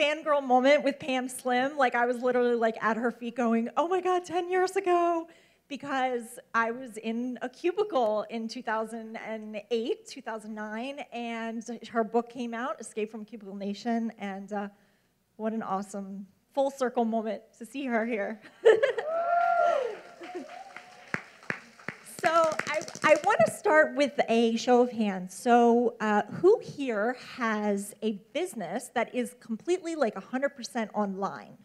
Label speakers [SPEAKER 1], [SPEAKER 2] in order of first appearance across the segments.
[SPEAKER 1] fangirl moment with Pam Slim. Like, I was literally like at her feet going, oh my God, 10 years ago. Because I was in a cubicle in 2008, 2009, and her book came out, Escape from Cubicle Nation, and what an awesome full circle moment to see her here. So I want to start with a show of hands. So who here has a business that is completely like 100% online?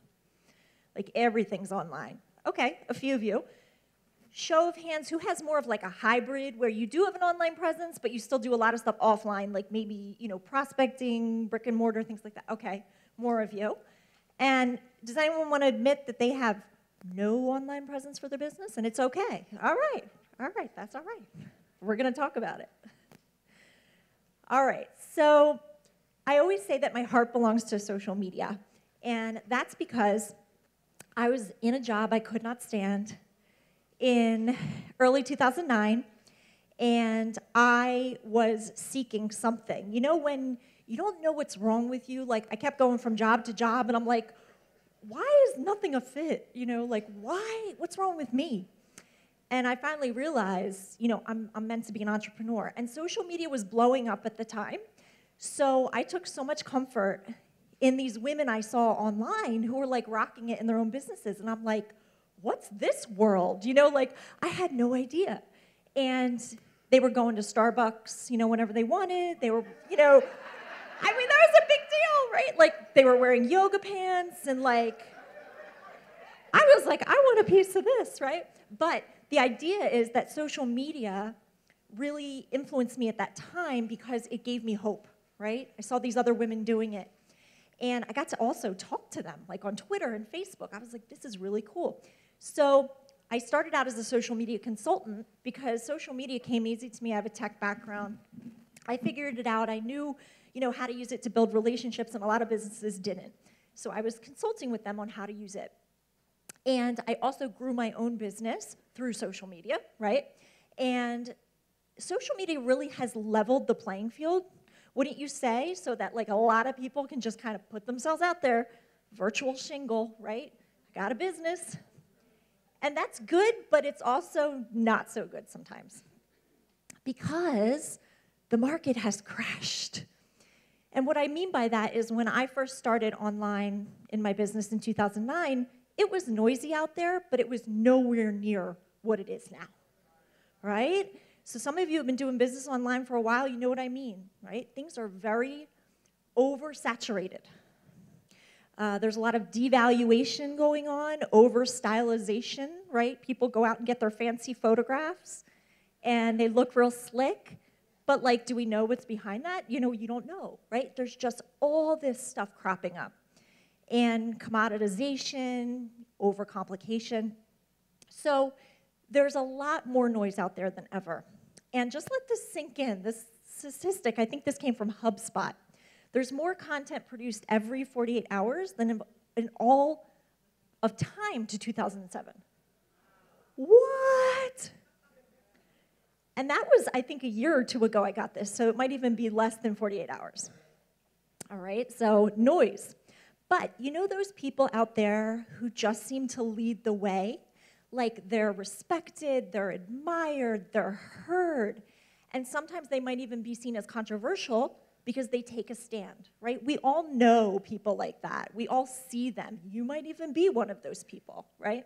[SPEAKER 1] Like everything's online. Okay, a few of you. Show of hands, who has more of like a hybrid where you do have an online presence, but you still do a lot of stuff offline, like maybe, prospecting, brick and mortar, things like that. Okay, more of you. And does anyone want to admit that they have no online presence for their business? And it's okay. All right, that's all right. We're going to talk about it. All right, so I always say that my heart belongs to social media. And that's because I was in a job I could not stand in early 2009, and I was seeking something. You know, when you don't know what's wrong with you, like I kept going from job to job, and I'm like, why is nothing a fit? Like why, what's wrong with me? And I finally realized, I'm meant to be an entrepreneur. And social media was blowing up at the time. So I took so much comfort in these women I saw online who were like rocking it in their own businesses. And I'm like, what's this world? Like I had no idea. And they were going to Starbucks, whenever they wanted. They were, that was a big deal, right? Like they were wearing yoga pants and like, I was like, I want a piece of this, right? But the idea is that social media really influenced me at that time because it gave me hope, right? I saw these other women doing it. And I got to also talk to them, like on Twitter and Facebook. I was like, this is really cool. So I started out as a social media consultant because social media came easy to me. I have a tech background. I figured it out. I knew, how to use it to build relationships, and a lot of businesses didn't. So I was consulting with them on how to use it. And I also grew my own business through social media, right? And social media really has leveled the playing field, wouldn't you say? So that like a lot of people can just kind of put themselves out there, virtual shingle, right? I got a business. And that's good, but it's also not so good sometimes because the market has crashed. And what I mean by that is when I first started online in my business in 2009, it was noisy out there, but it was nowhere near what it is now, right? So some of you have been doing business online for a while, you know what I mean, right? Things are very oversaturated. There's a lot of devaluation going on, over-stylization, right? People go out and get their fancy photographs, and they look real slick, but like, do we know what's behind that? You don't know, right? There's just all this stuff cropping up. And commoditization, overcomplication. So there's a lot more noise out there than ever. And just let this sink in. This statistic, I think this came from HubSpot. There's more content produced every 48 hours than in all of time to 2007. What? And that was, I think, a year or two ago I got this, so it might even be less than 48 hours. All right, so noise. But you know those people out there who just seem to lead the way? Like they're respected, they're admired, they're heard, and sometimes they might even be seen as controversial because they take a stand, right? We all know people like that. We all see them. You might even be one of those people, right?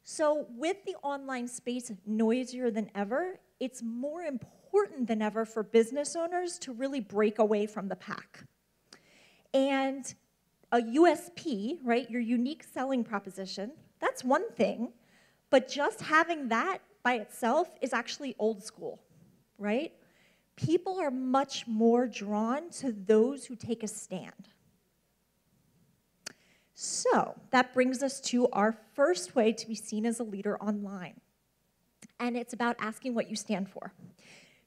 [SPEAKER 1] So with the online space noisier than ever, it's more important than ever for business owners to really break away from the pack. And a USP, right, your unique selling proposition, that's one thing, but just having that by itself is actually old school, right? People are much more drawn to those who take a stand. So that brings us to our first way to be seen as a leader online. And it's about asking what you stand for.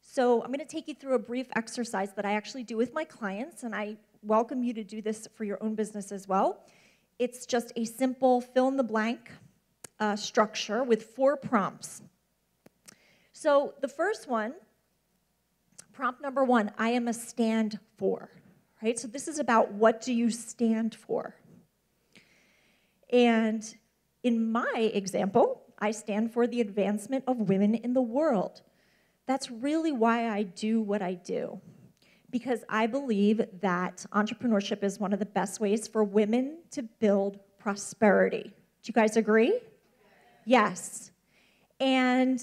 [SPEAKER 1] So I'm going to take you through a brief exercise that I actually do with my clients, and I welcome you to do this for your own business as well. It's just a simple fill-in-the-blank structure with 4 prompts. So the first one, prompt number 1, I am a stand for, right? So this is about what do you stand for. And in my example, I stand for the advancement of women in the world. That's really why I do what I do, because I believe that entrepreneurship is one of the best ways for women to build prosperity. Do you guys agree? Yes. And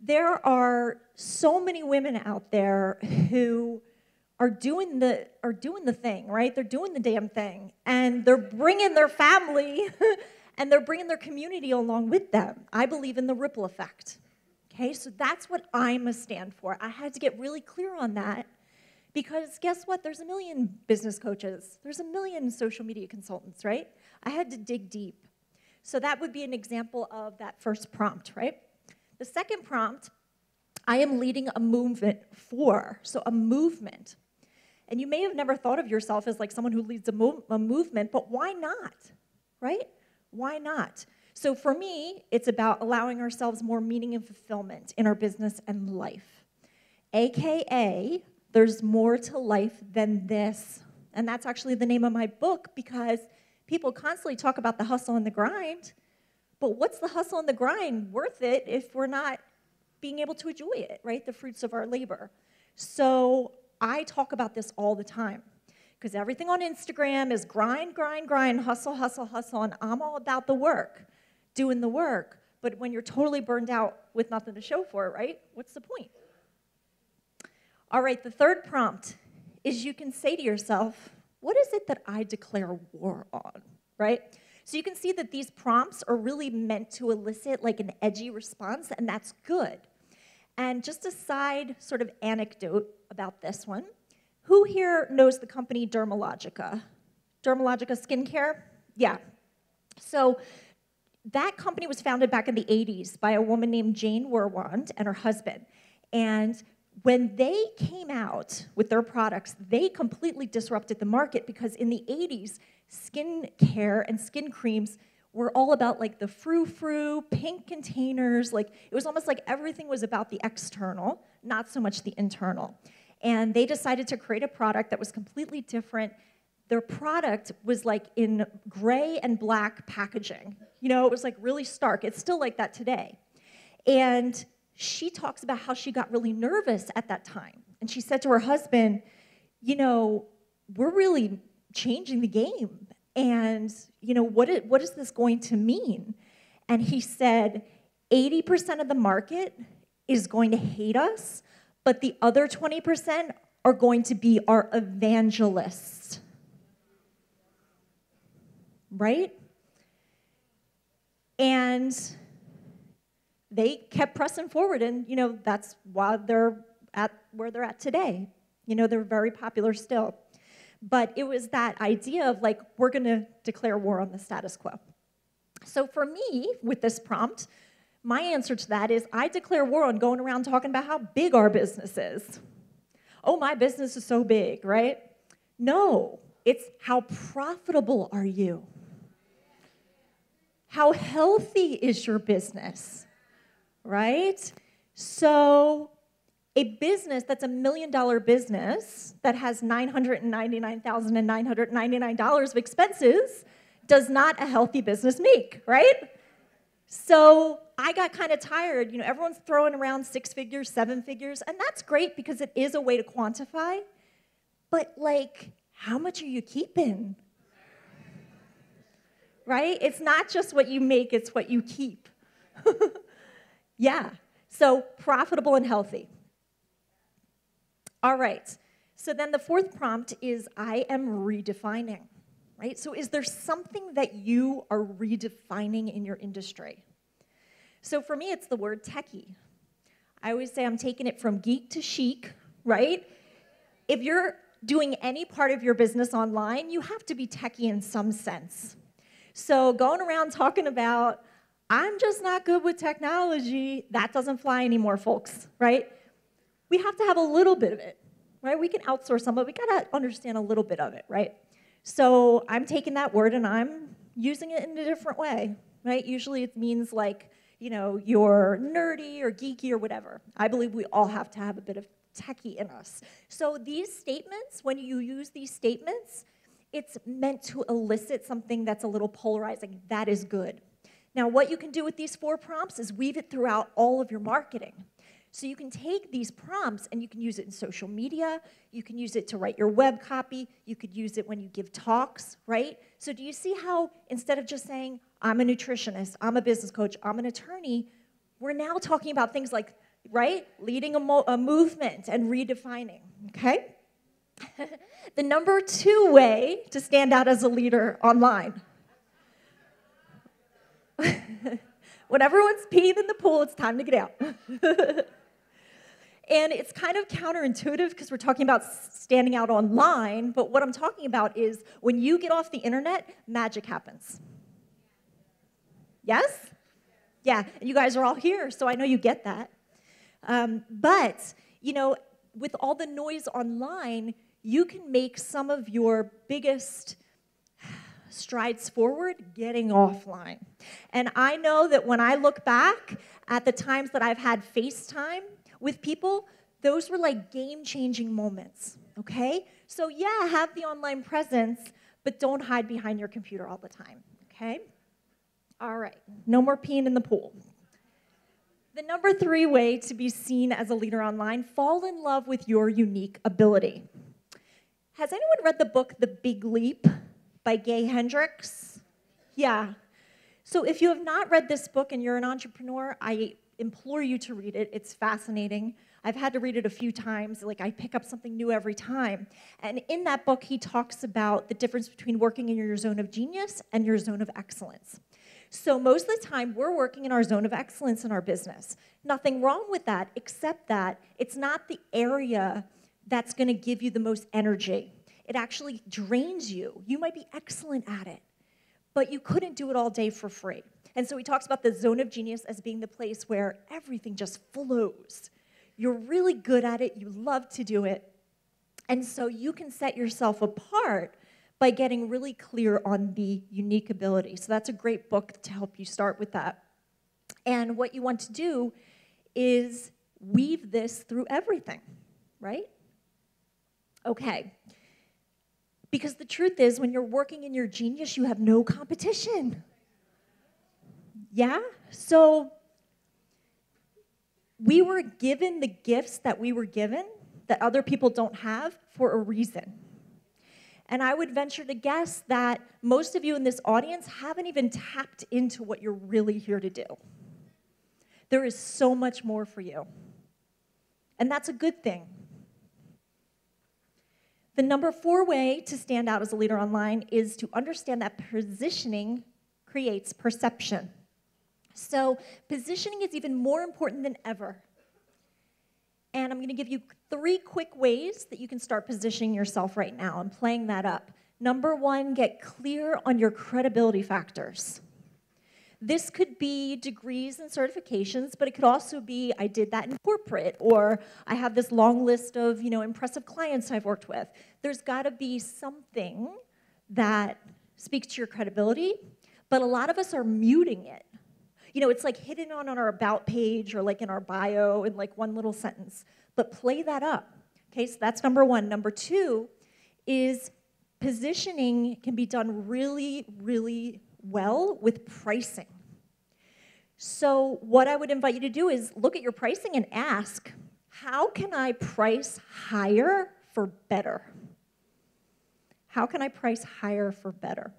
[SPEAKER 1] there are so many women out there who are doing the thing, right? They're doing the damn thing, and they're bringing their family and they're bringing their community along with them. I believe in the ripple effect. Okay, so that's what I'm a stand for. I had to get really clear on that because guess what? There's a million business coaches. There's a million social media consultants, right? I had to dig deep. So that would be an example of that first prompt, right? The second prompt, I am leading a movement for, so a movement. And you may have never thought of yourself as like someone who leads a movement, but why not, right? Why not? So for me, it's about allowing ourselves more meaning and fulfillment in our business and life. AKA, there's more to life than this. And that's actually the name of my book because people constantly talk about the hustle and the grind, but what's the hustle and the grind worth it if we're not being able to enjoy it, right? The fruits of our labor. So I talk about this all the time because everything on Instagram is grind, grind, grind, hustle, hustle, hustle, and I'm all about the work. Doing the work, but when you're totally burned out with nothing to show for it, right? What's the point? All right, the third prompt is you can say to yourself, what is it that I declare war on, right? So you can see that these prompts are really meant to elicit like an edgy response, and that's good. And just a side sort of anecdote about this one. Who here knows the company Dermalogica? Dermalogica skincare? Yeah. So that company was founded back in the 80s by a woman named Jane Werwand and her husband. And when they came out with their products, they completely disrupted the market because in the 80s, skin care and skin creams were all about like the frou-frou, pink containers. Like it was almost like everything was about the external, not so much the internal. And they decided to create a product that was completely different. Their product was like in gray and black packaging. You know, it was like really stark. It's still like that today. And she talks about how she got really nervous at that time. And she said to her husband, you know, we're really changing the game. And, you know, what is this going to mean? And he said, 80% of the market is going to hate us, but the other 20% are going to be our evangelists. Right? And they kept pressing forward, and you know that's why they're at where they're at today. You know, they're very popular still. But it was that idea of like, we're gonna declare war on the status quo. So for me, with this prompt, my answer to that is I declare war on going around talking about how big our business is. Oh, my business is so big, right? No, it's how profitable are you? How healthy is your business, right? So a business that's $1 million business that has $999,999 of expenses does not a healthy business make, right? So I got kind of tired. You know, everyone's throwing around 6 figures, 7 figures, and that's great because it is a way to quantify. But like, how much are you keeping? Right? It's not just what you make, it's what you keep. Yeah, so profitable and healthy. All right, so then the fourth prompt is I am redefining, right? So is there something that you are redefining in your industry? So for me, it's the word techie. I always say I'm taking it from geek to chic, right? If you're doing any part of your business online, you have to be techie in some sense. So going around talking about, I'm just not good with technology, that doesn't fly anymore, folks, right? We have to have a little bit of it, right? We can outsource some, but we gotta understand a little bit of it, right? So I'm taking that word and I'm using it in a different way, right? Usually it means like, you know, you're nerdy or geeky or whatever. I believe we all have to have a bit of techie in us. So these statements, when you use these statements, it's meant to elicit something that's a little polarizing. That is good. Now, what you can do with these 4 prompts is weave it throughout all of your marketing. So you can take these prompts and you can use it in social media, you can use it to write your web copy, you could use it when you give talks, right? So do you see how instead of just saying, I'm a nutritionist, I'm a business coach, I'm an attorney, we're now talking about things like, right, leading a movement and redefining, okay? The number 2 way to stand out as a leader online. When everyone's peeing in the pool, it's time to get out. And it's kind of counterintuitive because we're talking about standing out online, but what I'm talking about is when you get off the internet, magic happens. Yes? Yeah, and you guys are all here, so I know you get that. But, you know, with all the noise online, you can make some of your biggest strides forward getting offline. And I know that when I look back at the times that I've had FaceTime with people, those were like game-changing moments, okay? So yeah, have the online presence, but don't hide behind your computer all the time, okay? All right, no more peeing in the pool. The number 3 way to be seen as a leader online, fall in love with your unique ability. Has anyone read the book, The Big Leap by Gay Hendricks? Yeah. So if you have not read this book and you're an entrepreneur, I implore you to read it. It's fascinating. I've had to read it a few times. Like, I pick up something new every time. And in that book, he talks about the difference between working in your zone of genius and your zone of excellence. So most of the time, we're working in our zone of excellence in our business. Nothing wrong with that, except that it's not the area that's going to give you the most energy. It actually drains you. You might be excellent at it, but you couldn't do it all day for free. And so he talks about the zone of genius as being the place where everything just flows. You're really good at it. You love to do it. And so you can set yourself apart by getting really clear on the unique ability. So that's a great book to help you start with that. And what you want to do is weave this through everything, right? Okay. Because the truth is, when you're working in your genius, you have no competition. Yeah? So we were given the gifts that we were given that other people don't have for a reason. And I would venture to guess that most of you in this audience haven't even tapped into what you're really here to do. There is so much more for you. And that's a good thing. The number 4 way to stand out as a leader online is to understand that positioning creates perception. So positioning is even more important than ever. And I'm going to give you 3 quick ways that you can start positioning yourself right now. I'm playing that up. Number 1, get clear on your credibility factors. This could be degrees and certifications, but it could also be I did that in corporate, or I have this long list of, impressive clients I've worked with. There's got to be something that speaks to your credibility, but a lot of us are muting it. It's like hidden on our about page or like in our bio in like one little sentence, but play that up. Okay, so that's number 1. Number 2 is positioning can be done really, really well with pricing. So what I would invite you to do is look at your pricing and ask, how can I price higher for better? How can I price higher for better?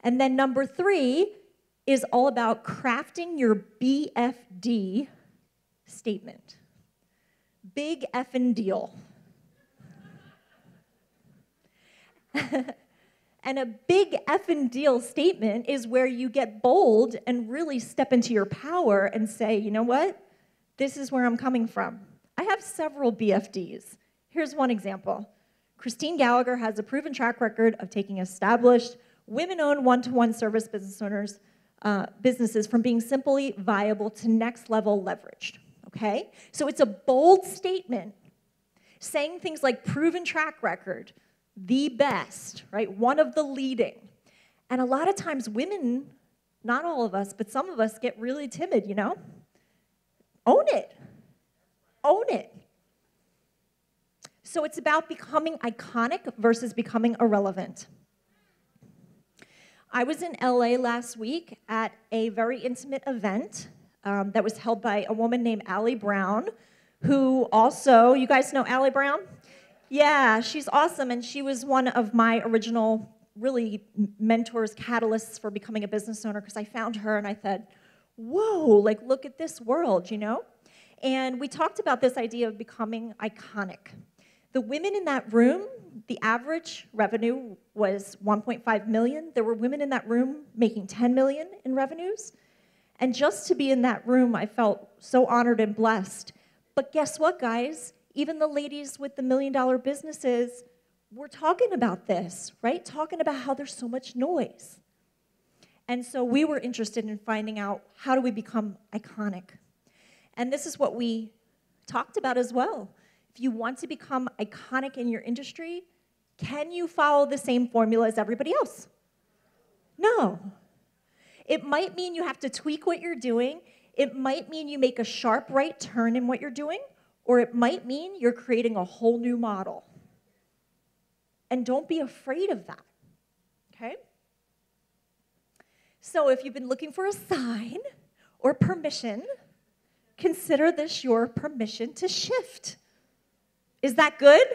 [SPEAKER 1] And then number 3 is all about crafting your BFD statement. Big effing deal. And a big effing deal statement is where you get bold and really step into your power and say, you know what? This is where I'm coming from. I have several BFDs. Here's one example. Christine Gallagher has a proven track record of taking established, women-owned one-to-one service businesses from being simply viable to next-level leveraged, okay? So it's a bold statement saying things like proven track record, the best, right? One of the leading. And a lot of times women, not all of us, but some of us get really timid, Own it. Own it. So it's about becoming iconic versus becoming irrelevant. I was in LA last week at a very intimate event that was held by a woman named Allie Brown, who also, you guys know Allie Brown? Yeah, she's awesome, and she was one of my original, really, mentors, catalysts for becoming a business owner, because I found her and I said, whoa, like, look at this world, you know? And we talked about this idea of becoming iconic. The women in that room, the average revenue was 1.5 million. There were women in that room making 10 million in revenues. And just to be in that room, I felt so honored and blessed. But guess what, guys? Even the ladies with the million-dollar businesses were talking about this, right? Talking about how there's so much noise. And so we were interested in finding out, how do we become iconic? And this is what we talked about as well. If you want to become iconic in your industry, can you follow the same formula as everybody else? No. It might mean you have to tweak what you're doing. It might mean you make a sharp right turn in what you're doing, or it might mean you're creating a whole new model. And don't be afraid of that, okay? So if you've been looking for a sign or permission, consider this your permission to shift. Is that good?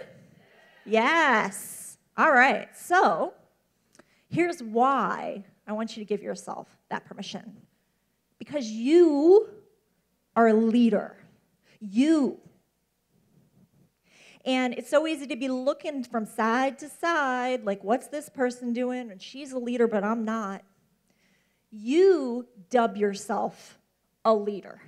[SPEAKER 1] Yes. All right. So here's why I want you to give yourself that permission. Because you are a leader. You. And it's so easy to be looking from side to side, like, what's this person doing? And she's a leader, but I'm not. You dub yourself a leader.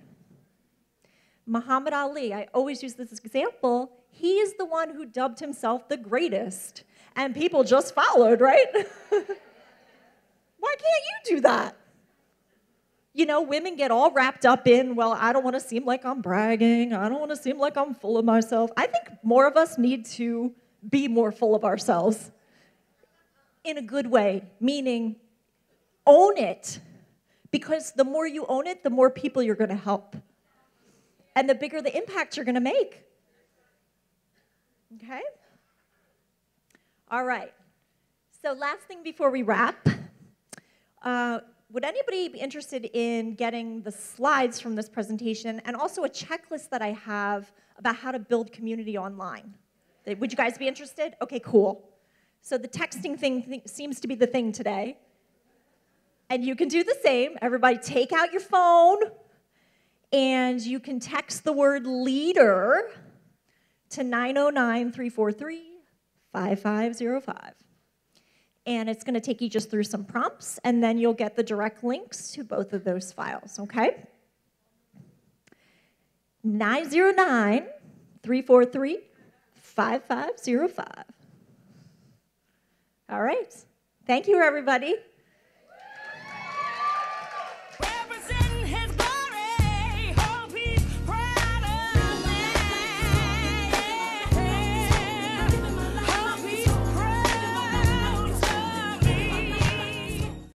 [SPEAKER 1] Muhammad Ali, I always use this example, he is the one who dubbed himself the greatest, and people just followed, right? Why can't you do that? You know, women get all wrapped up in, well, I don't want to seem like I'm bragging, I don't want to seem like I'm full of myself. I think more of us need to be more full of ourselves in a good way, meaning own it, because the more you own it, the more people you're going to help. And the bigger the impact you're going to make. Okay? All right. So last thing before we wrap, would anybody be interested in getting the slides from this presentation and also a checklist that I have about how to build community online? Would you guys be interested? Okay, cool. So the texting thing seems to be the thing today. And you can do the same. Everybody take out your phone, and you can text the word leader to 909-343-5505. And it's going to take you just through some prompts, and then you'll get the direct links to both of those files, okay? 909-343-5505. All right. Thank you, everybody.